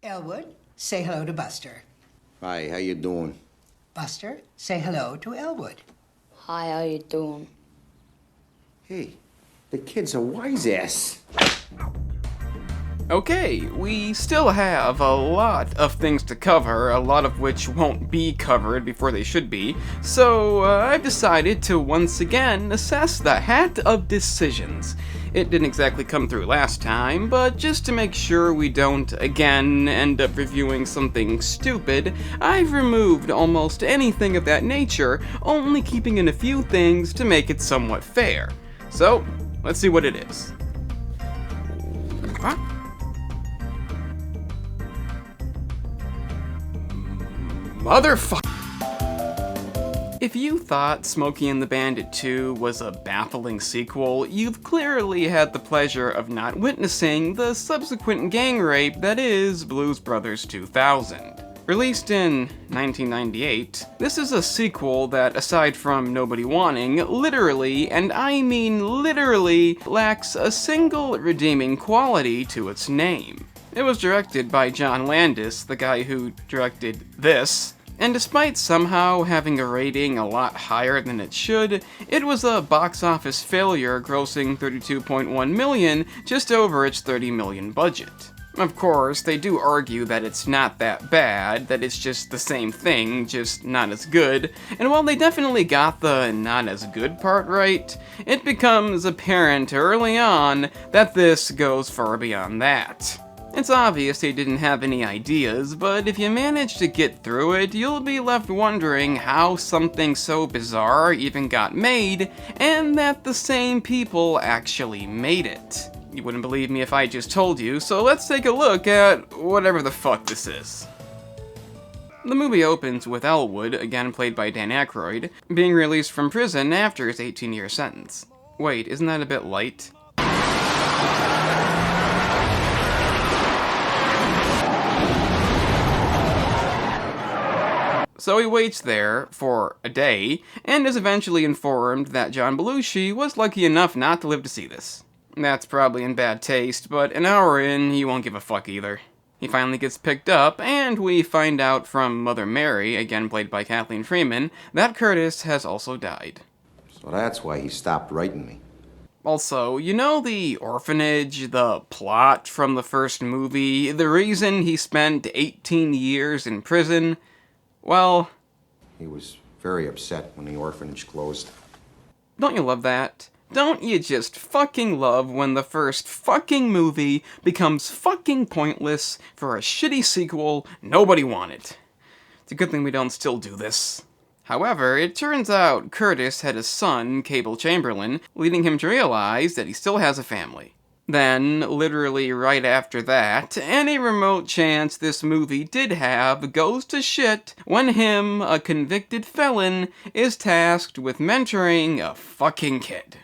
Elwood, say hello to Buster. Hi, how you doing? Buster, say hello to Elwood. Hi, how you doing? Hey, the kid's a wise ass. Okay, we still have a lot of things to cover, a lot of which won't be covered before they should be, so I've decided to once again assess the hat of decisions. It didn't exactly come through last time, but just to make sure we don't again end up reviewing something stupid, I've removed almost anything of that nature, only keeping in a few things to make it somewhat fair. So, let's see what it is. Huh? Motherfucker! If you thought Smokey and the Bandit 2 was a baffling sequel, you've clearly had the pleasure of not witnessing the subsequent gang rape that is Blues Brothers 2000. Released in 1998, this is a sequel that, aside from nobody wanting, literally, and I mean literally, lacks a single redeeming quality to its name. It was directed by John Landis, the guy who directed this, and despite somehow having a rating a lot higher than it should, it was a box office failure, grossing $32.1 million, just over its $30 million budget. Of course, they do argue that it's not that bad, that it's just the same thing, just not as good, and while they definitely got the not as good part right, it becomes apparent early on that this goes far beyond that. It's obvious they didn't have any ideas, but if you manage to get through it, you'll be left wondering how something so bizarre even got made, and that the same people actually made it. You wouldn't believe me if I just told you, so let's take a look at whatever the fuck this is. The movie opens with Elwood, again played by Dan Aykroyd, being released from prison after his 18-year sentence. Wait, isn't that a bit light? So he waits there for a day, and is eventually informed that John Belushi was lucky enough not to live to see this. That's probably in bad taste, but an hour in, he won't give a fuck either. He finally gets picked up, and we find out from Mother Mary, again played by Kathleen Freeman, that Curtis has also died. So that's why he stopped writing me. Also, you know the orphanage, the plot from the first movie, the reason he spent 18 years in prison? Well, He was very upset when the orphanage closed. don't you love that? Don't you just fucking love when the first fucking movie becomes fucking pointless for a shitty sequel nobody wanted? It's a good thing we don't still do this. However, it turns out Curtis had a son, Cable Chamberlain, leading him to realize that he still has a family. Then, literally right after that, any remote chance this movie did have goes to shit when him, a convicted felon, is tasked with mentoring a fucking kid.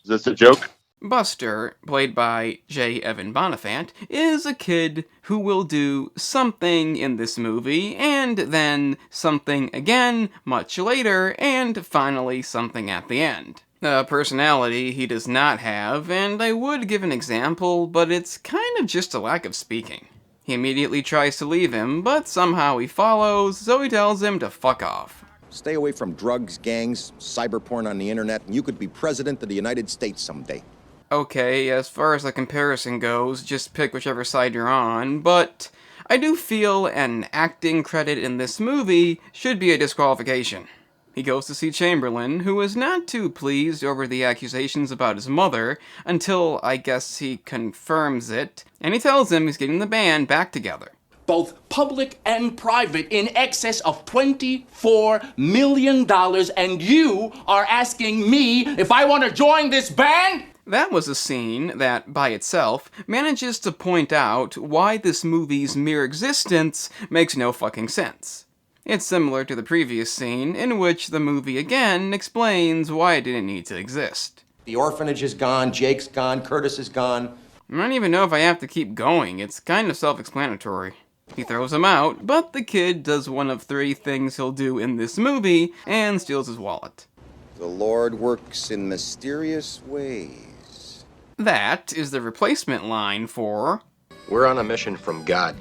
Is this a joke? Buster, played by J. Evan Bonifant, is a kid who will do something in this movie, and then something again much later, and finally something at the end. A personality he does not have, and I would give an example, but it's kind of just a lack of speaking. He immediately tries to leave him, but somehow he follows, so he tells him to fuck off. Stay away from drugs, gangs, cyber porn on the internet, and you could be president of the United States someday. Okay, as far as the comparison goes, just pick whichever side you're on, but I do feel an acting credit in this movie should be a disqualification. He goes to see Chamberlain, who is not too pleased over the accusations about his mother, until I guess he confirms it, and he tells him he's getting the band back together. Both public and private, in excess of $24 million, and you are asking me if I want to join this band? That was a scene that, by itself, manages to point out why this movie's mere existence makes no fucking sense. It's similar to the previous scene, in which the movie again explains why it didn't need to exist. The orphanage is gone, Jake's gone, Curtis is gone. I don't even know if I have to keep going, it's kind of self-explanatory. He throws him out, but the kid does one of three things he'll do in this movie, and steals his wallet. The Lord works in mysterious ways. That is the replacement line for... We're on a mission from God.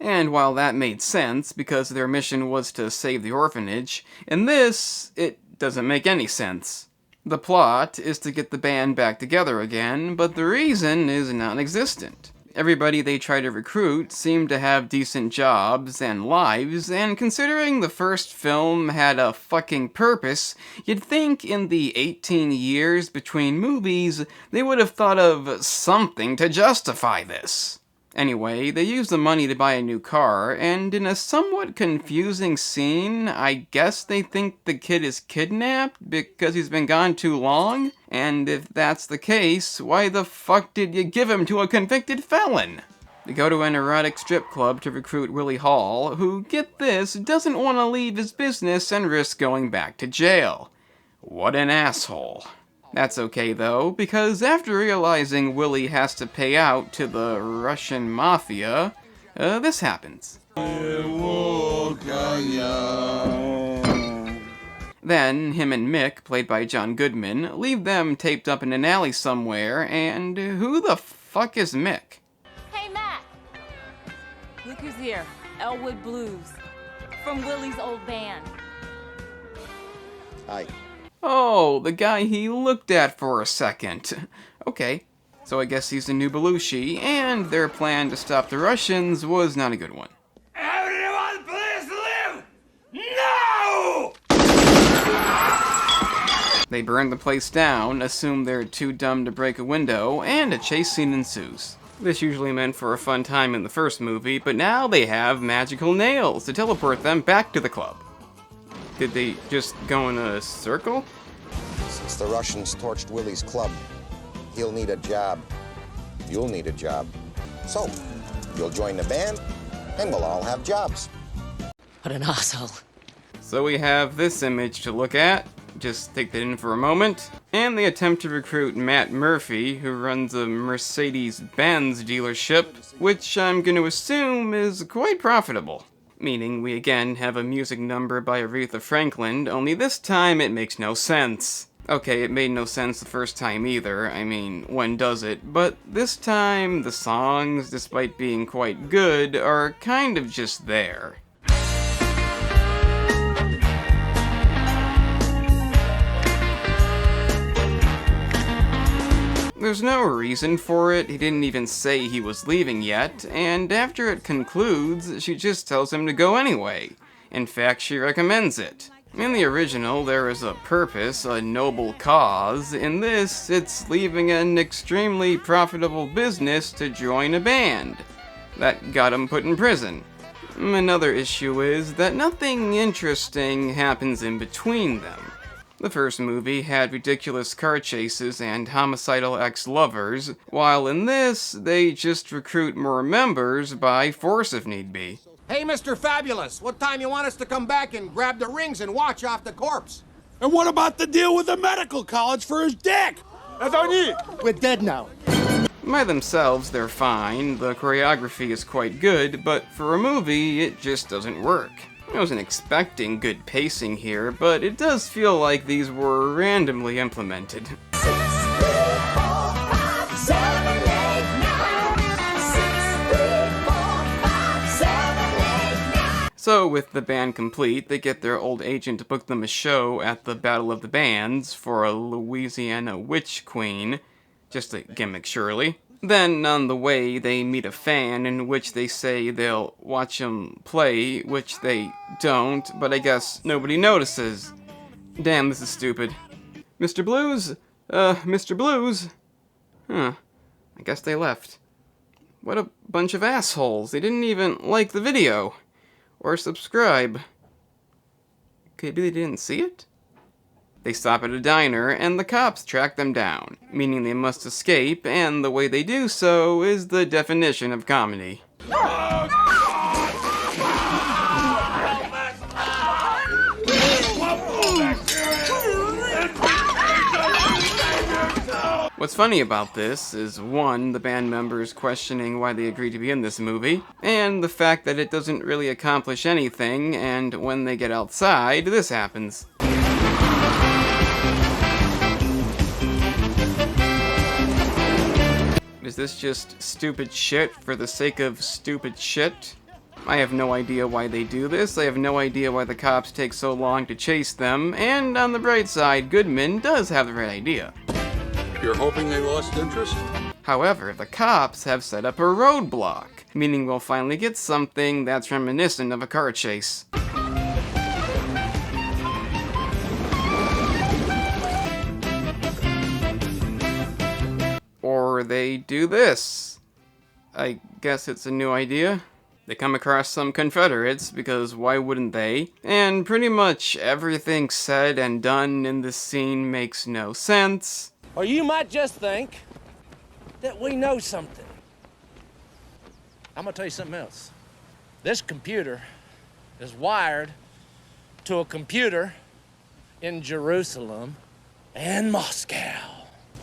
And while that made sense, because their mission was to save the orphanage, in this, it doesn't make any sense. The plot is to get the band back together again, but the reason is non-existent. Everybody they try to recruit seem to have decent jobs and lives, and considering the first film had a fucking purpose, you'd think in the 18 years between movies, they would have thought of something to justify this. Anyway, they use the money to buy a new car, and in a somewhat confusing scene, I guess they think the kid is kidnapped because he's been gone too long? And if that's the case, why the fuck did you give him to a convicted felon? They go to an erotic strip club to recruit Willie Hall, who, get this, doesn't want to leave his business and risk going back to jail. What an asshole. That's okay though, because after realizing Willie has to pay out to the Russian mafia, this happens. Then, him and Mick, played by John Goodman, leave them taped up in an alley somewhere, and who the fuck is Mick? Hey, Matt! Look who's here. Elwood Blues. From Willie's old band. Hi. Oh, the guy he looked at for a second. Okay, so I guess he's the new Belushi, and their plan to stop the Russians was not a good one. Everyone, please leave! No! They burn the place down, assume they're too dumb to break a window, and a chase scene ensues. This usually meant for a fun time in the first movie, but now they have magical nails to teleport them back to the club. Did they just go in a circle? Since the Russians torched Willie's club, he'll need a job. You'll need a job. So, you'll join the band, and we'll all have jobs. What an asshole. So we have this image to look at. Just take that in for a moment. And they attempt to recruit Matt Murphy, who runs a Mercedes-Benz dealership, which I'm going to assume is quite profitable. Meaning we again have a music number by Aretha Franklin, only this time it makes no sense. Okay, it made no sense the first time either, I mean, when does it? But this time, the songs, despite being quite good, are kind of just there. There's no reason for it, he didn't even say he was leaving yet, and after it concludes, she just tells him to go anyway. In fact, she recommends it. In the original, there is a purpose, a noble cause. In this, it's leaving an extremely profitable business to join a band. That got him put in prison. Another issue is that nothing interesting happens in between them. The first movie had ridiculous car chases and homicidal ex-lovers, while in this, they just recruit more members by force if need be. Hey, Mr. Fabulous, what time you want us to come back and grab the rings and watch off the corpse? And what about the deal with the medical college for his dick? We're dead now. By themselves, they're fine, the choreography is quite good, but for a movie, it just doesn't work. I wasn't expecting good pacing here, but it does feel like these were randomly implemented. So, with the band complete, they get their old agent to book them a show at the Battle of the Bands for a Louisiana witch queen. Just a gimmick, surely. Then, on the way, they meet a fan in which they say they'll watch him play, which they don't, but I guess nobody notices. Damn, this is stupid. Mr. Blues? Mr. Blues? Huh. I guess they left. What a bunch of assholes. They didn't even like the video. Or subscribe. Could it be they didn't see it? They stop at a diner, and the cops track them down, meaning they must escape, and the way they do so is the definition of comedy. What's funny about this is, one, the band members questioning why they agreed to be in this movie, and the fact that it doesn't really accomplish anything, and when they get outside, this happens. Is this just stupid shit for the sake of stupid shit? I have no idea why they do this, I have no idea why the cops take so long to chase them, and on the bright side, Goodman does have the right idea. You're hoping they lost interest? However, the cops have set up a roadblock, meaning we'll finally get something that's reminiscent of a car chase. Or they do this. I guess it's a new idea. They come across some Confederates, because why wouldn't they? And pretty much everything said and done in this scene makes no sense. Or you might just think that we know something. I'm gonna tell you something else. This computer is wired to a computer in Jerusalem and Moscow.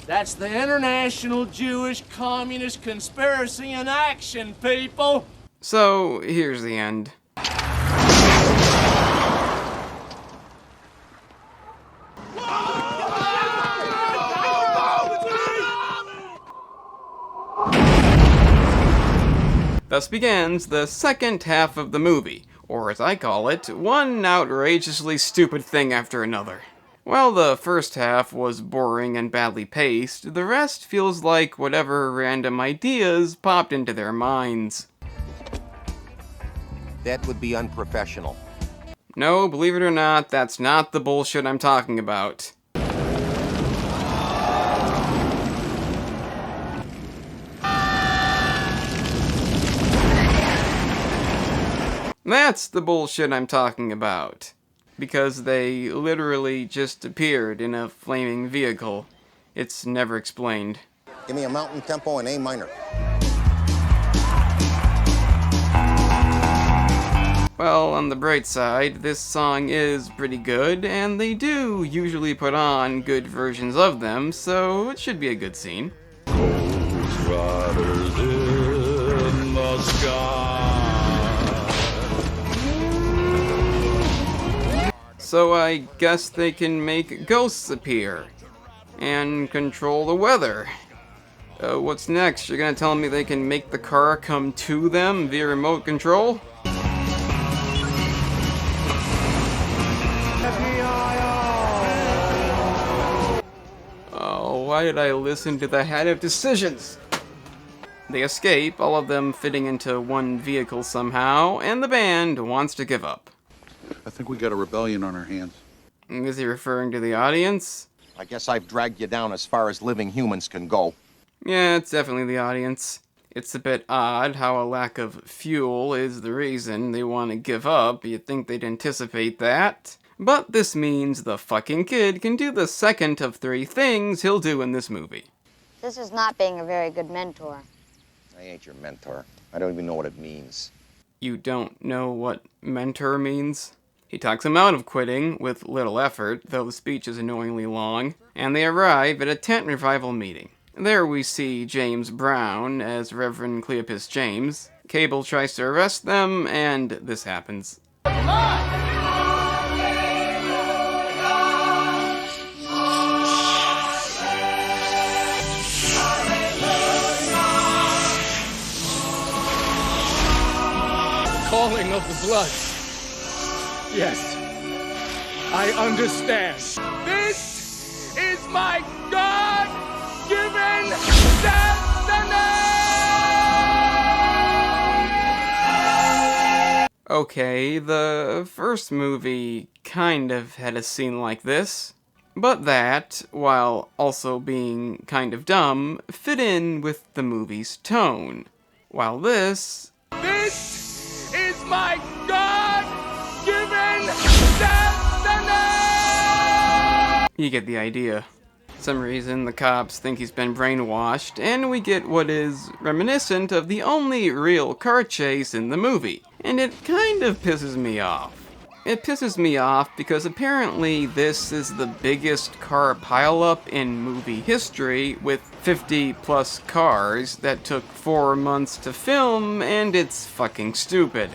That's the International Jewish Communist Conspiracy in action, people! So, here's the end. Thus begins the second half of the movie, or as I call it, one outrageously stupid thing after another. While the first half was boring and badly paced, the rest feels like whatever random ideas popped into their minds. That would be unprofessional. No, believe it or not, that's not the bullshit I'm talking about. That's the bullshit I'm talking about. Because they literally just appeared in a flaming vehicle. It's never explained. Give me a mountain tempo in A minor. Well, on the bright side, this song is pretty good, and they do usually put on good versions of them, so it should be a good scene. Ghost riders in the sky. So I guess they can make ghosts appear and control the weather. What's next? You're gonna tell me they can make the car come to them via remote control? Oh, why did I listen to the Head of Decisions? They escape, all of them fitting into one vehicle somehow, and the band wants to give up. I think we got a rebellion on our hands. Is he referring to the audience? I guess I've dragged you down as far as living humans can go. Yeah, it's definitely the audience. It's a bit odd how a lack of fuel is the reason they want to give up. You'd think they'd anticipate that. But this means the fucking kid can do the second of 3 things he'll do in this movie. This is not being a very good mentor. I ain't your mentor. I don't even know what it means. You don't know what mentor means? He talks him out of quitting with little effort, though the speech is annoyingly long, and they arrive at a tent revival meeting. There we see James Brown as Reverend Cleopas James. Cable tries to arrest them, and this happens. Calling of the blood. Yes, I understand. This is my God-given destiny! Okay, the first movie kind of had a scene like this, but that, while also being kind of dumb, fit in with the movie's tone. While this is my God-given destiny! You get the idea. For some reason, the cops think he's been brainwashed, and we get what is reminiscent of the only real car chase in the movie. And it kind of pisses me off. It pisses me off because apparently this is the biggest car pileup in movie history, with 50 plus cars that took 4 months to film, and it's fucking stupid.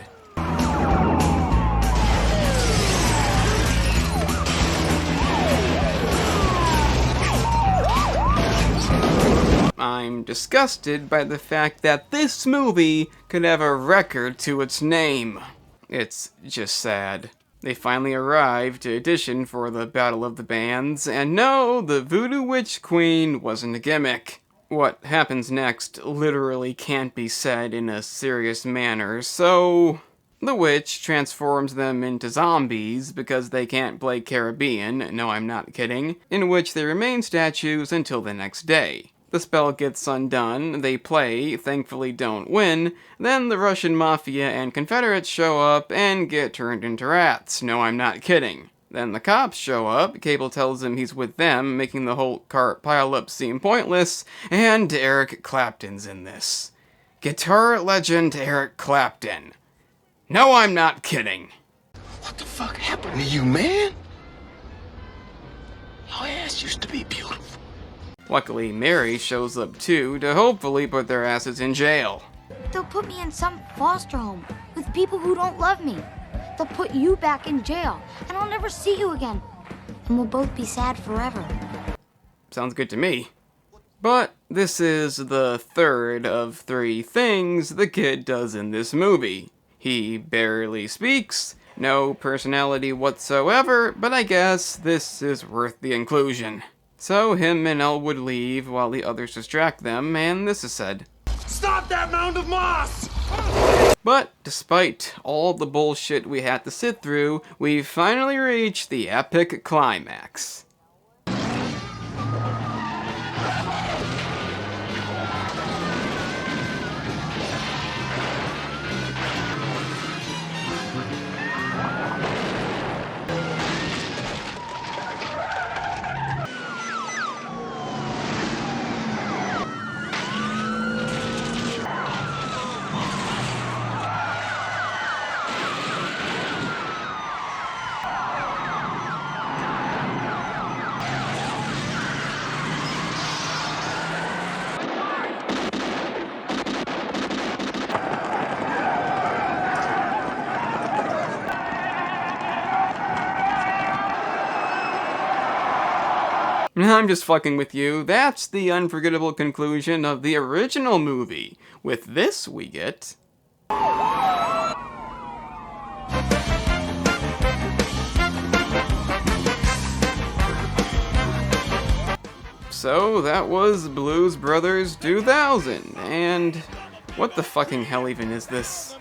I'm disgusted by the fact that this movie could have a record to its name. It's just sad. They finally arrived to audition for the Battle of the Bands, and no, the Voodoo Witch Queen wasn't a gimmick. What happens next literally can't be said in a serious manner, so the witch transforms them into zombies because they can't play Caribbean, no I'm not kidding, in which they remain statues until the next day. The spell gets undone, they play, thankfully don't win, then the Russian Mafia and Confederates show up and get turned into rats, no I'm not kidding. Then the cops show up, Cable tells him he's with them, making the whole cart pileup seem pointless, and Eric Clapton's in this. Guitar legend Eric Clapton. No, I'm not kidding. What the fuck happened to you, man? Your ass used to be beautiful. Luckily, Mary shows up too to hopefully put their asses in jail. They'll put me in some foster home with people who don't love me. They'll put you back in jail, and I'll never see you again. And we'll both be sad forever. Sounds good to me. But this is the third of 3 things the kid does in this movie. He barely speaks, no personality whatsoever, but I guess this is worth the inclusion. So him and Elwood leave while the others distract them, and this is said. Stop that mound of moss! But despite all the bullshit we had to sit through, we finally reached the epic climax. I'm just fucking with you. That's the unforgettable conclusion of the original movie. With this, we get... So, that was Blues Brothers 2000, and what the fucking hell even is this?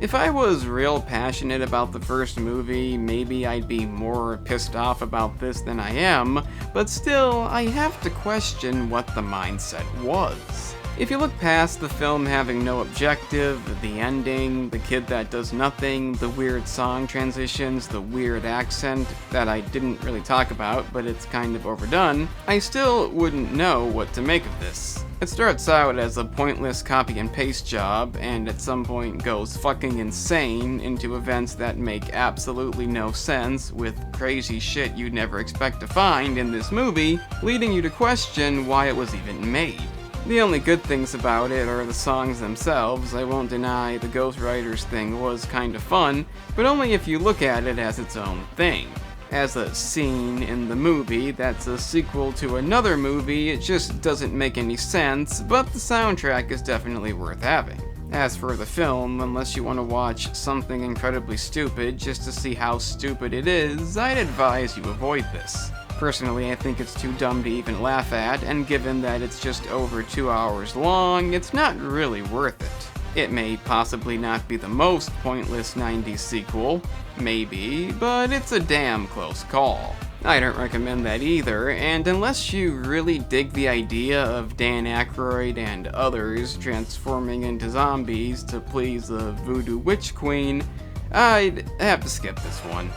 If I was real passionate about the first movie, maybe I'd be more pissed off about this than I am, but still, I have to question what the mindset was. If you look past the film having no objective, the ending, the kid that does nothing, the weird song transitions, the weird accent that I didn't really talk about, but it's kind of overdone, I still wouldn't know what to make of this. It starts out as a pointless copy and paste job, and at some point goes fucking insane into events that make absolutely no sense with crazy shit you'd never expect to find in this movie, leading you to question why it was even made. The only good things about it are the songs themselves. I won't deny the Ghostwriters thing was kind of fun, but only if you look at it as its own thing. As a scene in the movie that's a sequel to another movie, it just doesn't make any sense, but the soundtrack is definitely worth having. As for the film, unless you want to watch something incredibly stupid just to see how stupid it is, I'd advise you avoid this. Personally, I think it's too dumb to even laugh at, and given that it's just over 2 hours long, it's not really worth it. It may possibly not be the most pointless 90s sequel, maybe, but it's a damn close call. I don't recommend that either, and unless you really dig the idea of Dan Aykroyd and others transforming into zombies to please the Voodoo Witch Queen, I'd have to skip this one.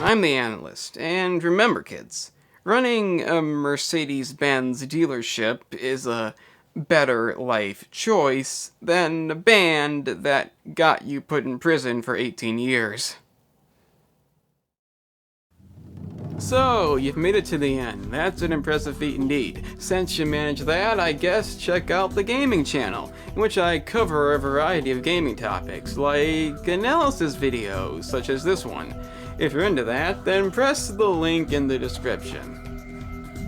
I'm the analyst, and remember kids, running a Mercedes-Benz dealership is a better life choice than a band that got you put in prison for 18 years. So, you've made it to the end. That's an impressive feat indeed. Since you managed that, I guess check out the gaming channel, in which I cover a variety of gaming topics, like analysis videos, such as this one. If you're into that, then press the link in the description.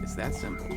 It's that simple.